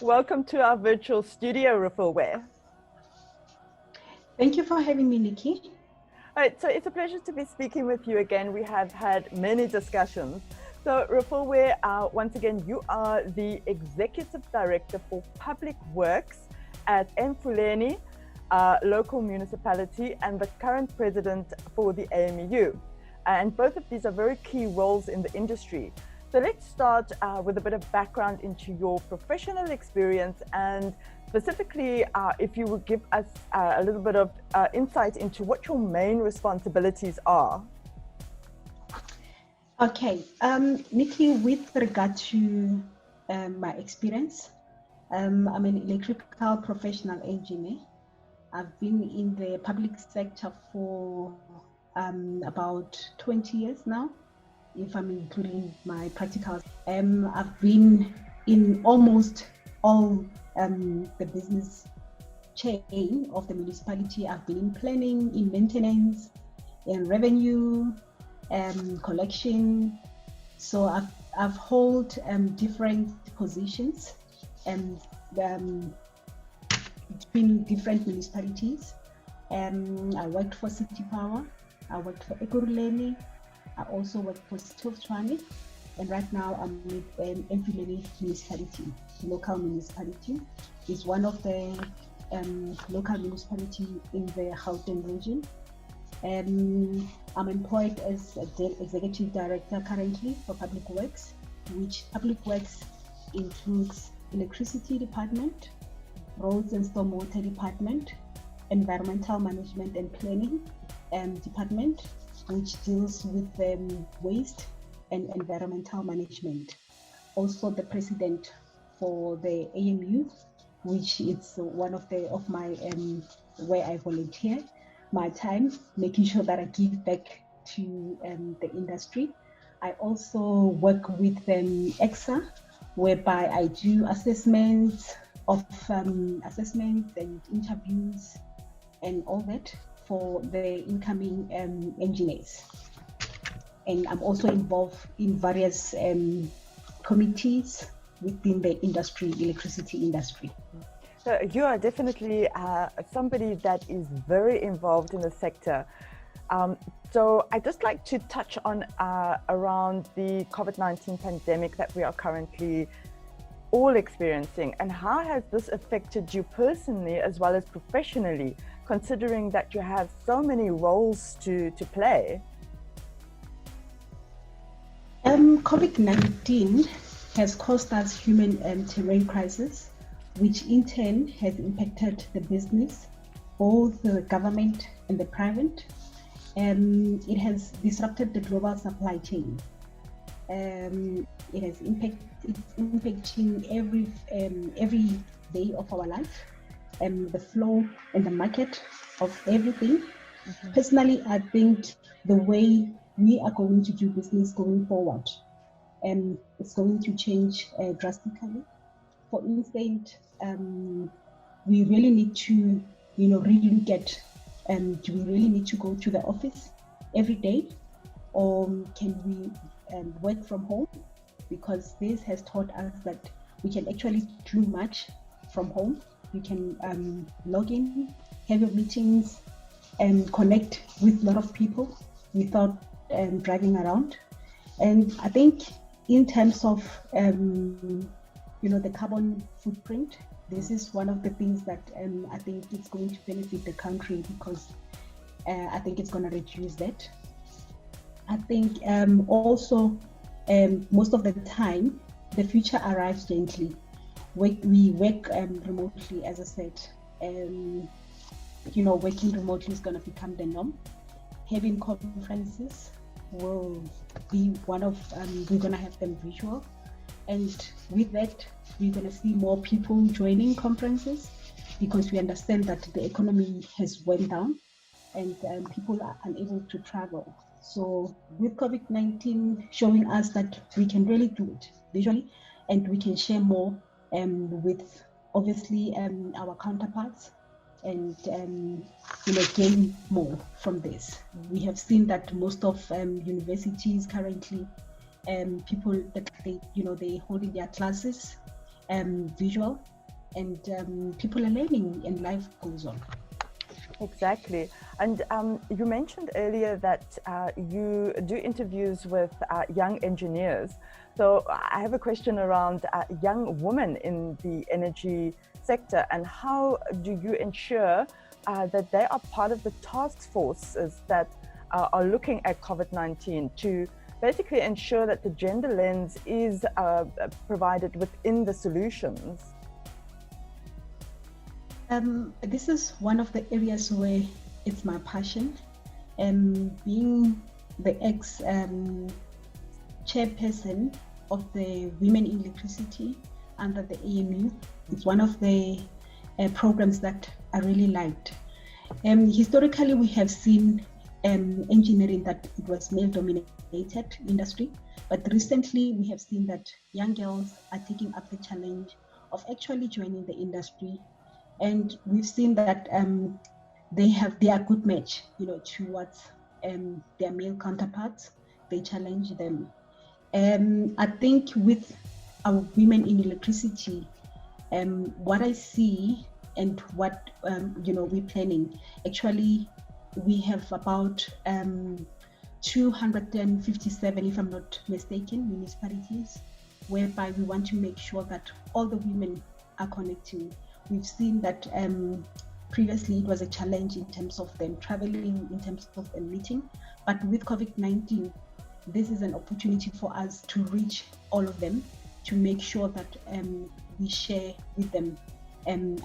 Welcome to our virtual studio, Refilwe. Thank you for having me, Nikki. All right, so it's a pleasure to be speaking with you again. We have had many discussions. So Refilwe, once again, you are the Executive Director for Public Works at Emfuleni Local Municipality and the current President for the AMEU. And both of these are very key roles in the industry. So let's start with a bit of background into your professional experience, and specifically if you would give us a little bit of insight into what your main responsibilities are. Okay, Nikki, with regard to my experience, I'm an electrical professional engineer. I've been in the public sector for about 20 years now, if I'm including my practicals. I've been in almost all the business chain of the municipality. I've been in planning, in maintenance, in revenue, collection. So I've held different positions and between different municipalities. I worked for City Power, I worked for Ekurhuleni, I also worked for City of Tshwane, and right now I'm with Emfuleni Local Municipality. It's one of the local municipality in the Gauteng region. I'm employed as Executive Director currently for Public Works, which Public Works includes Electricity Department, Roads and Stormwater Department, Environmental Management and Planning Department, which deals with waste and environmental management. Also the President for the AMEU, which is one of my where I volunteer my time, making sure that I give back to the industry. I also work with EXA, whereby I do assessments and interviews and all that for the incoming engineers. And I'm also involved in various committees within the industry, electricity industry. So you are definitely somebody that is very involved in the sector. So I'd just like to touch on around the COVID-19 pandemic that we are currently all experiencing, and how has this affected you personally as well as professionally, considering that you have so many roles to play? COVID-19 has caused us human terrain crisis, which in turn has impacted the business, both the government and the private. It has disrupted the global supply chain. It has it's impacting every day of our life, the flow and the market of everything. Mm-hmm. Personally, I think the way we are going to do business going forward, it's going to change drastically. For instance, we really need to, really get, do we really need to go to the office every day, or can we work from home? Because this has taught us that we can actually do much from home. You can log in, have your meetings, and connect with a lot of people without driving around. And I think in terms of the carbon footprint, this is one of the things that I think it's going to benefit the country, because I think it's going to reduce that. I think also most of the time the future arrives gently. We work remotely, as I said. Working remotely is going to become the norm. Having conferences will be one of we're going to have them visual, and with that we're going to see more people joining conferences, because we understand that the economy has went down and people are unable to travel. So with COVID-19 showing us that we can really do it visually, and we can share more with obviously our counterparts, and gain more from this. We have seen that most of universities currently, people that they holding their classes visual, and people are learning and life goes on. Exactly. And you mentioned earlier that you do interviews with young engineers. So I have a question around young women in the energy sector, and how do you ensure that they are part of the task forces that are looking at COVID-19 to basically ensure that the gender lens is provided within the solutions? This is one of the areas where it's my passion. Being the ex-chairperson of the Women in Electricity under the AMEU, it's one of the programs that I really liked. Historically, we have seen engineering that it was male-dominated industry, but recently we have seen that young girls are taking up the challenge of actually joining the industry. And we've seen that they are a good match, towards their male counterparts. They challenge them. I think with our women in electricity, what I see and what we're planning, actually, we have about 257, if I'm not mistaken, municipalities, whereby we want to make sure that all the women are connecting. We've seen that previously it was a challenge in terms of them traveling, in terms of them meeting, but with COVID-19, this is an opportunity for us to reach all of them, to make sure that we share with them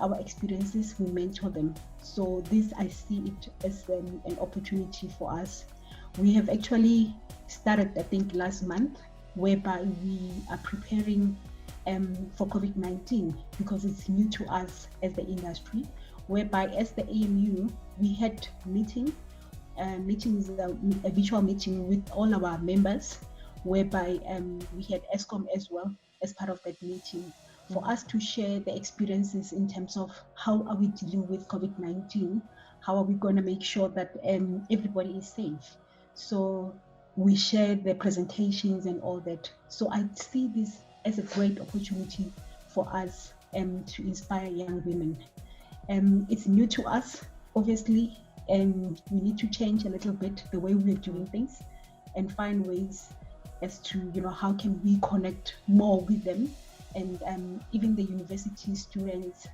our experiences, we mentor them. So this, I see it as an opportunity for us. We have actually started, I think, last month, whereby we are preparing for COVID-19, because it's new to us as the industry, whereby as the AMU, we had meetings, a virtual meeting with all our members, whereby we had ESCOM as well as part of that meeting, for us to share the experiences in terms of how are we dealing with COVID-19, how are we going to make sure that everybody is safe. So we shared the presentations and all that. So I see this as a great opportunity for us to inspire young women. It's new to us, obviously, and we need to change a little bit the way we're doing things and find ways as to, how can we connect more with them, and even the university students.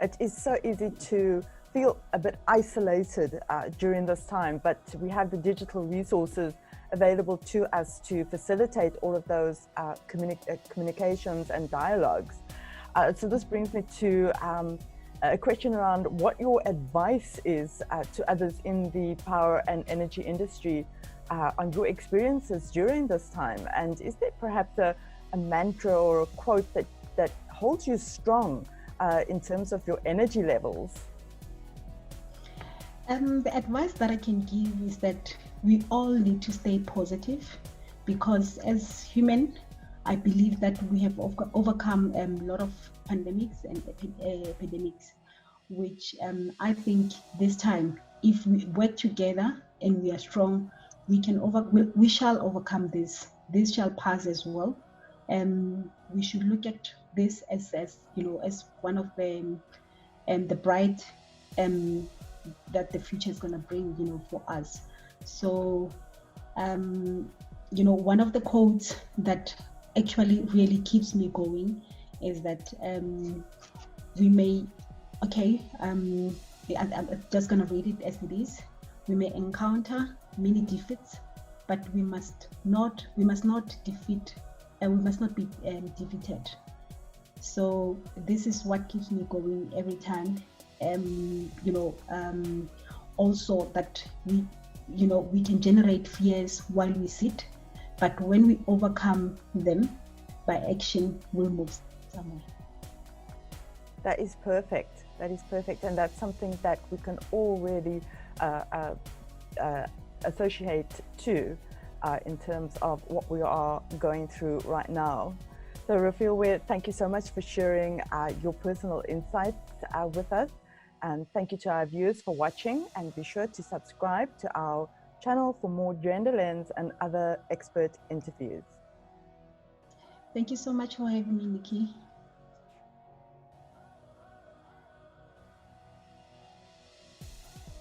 It is so easy to feel a bit isolated during this time, but we have the digital resources available to us to facilitate all of those communications and dialogues. So this brings me to a question around what your advice is to others in the power and energy industry on your experiences during this time. And is there perhaps a mantra or a quote that holds you strong in terms of your energy levels? The advice that I can give is that we all need to stay positive, because as human, I believe that we have overcome a lot of pandemics and epidemics, which I think this time, if we work together and we are strong, we shall overcome this. This shall pass as well. We should look at this as one of the bright that the future is going to bring, for us. So, one of the quotes that actually really keeps me going is that we may, I'm just going to read it as it is. We may encounter many defeats, but we must not be defeated. So this is what keeps me going every time. Also that we can generate fears while we sit, but when we overcome them by action, we'll move somewhere. That is perfect. And that's something that we can all really associate to in terms of what we are going through right now. So Refilwe, thank you so much for sharing your personal insights with us. And thank you to our viewers for watching, and be sure to subscribe to our channel for more GenderLens and other expert interviews. Thank you so much for having me, Nikki.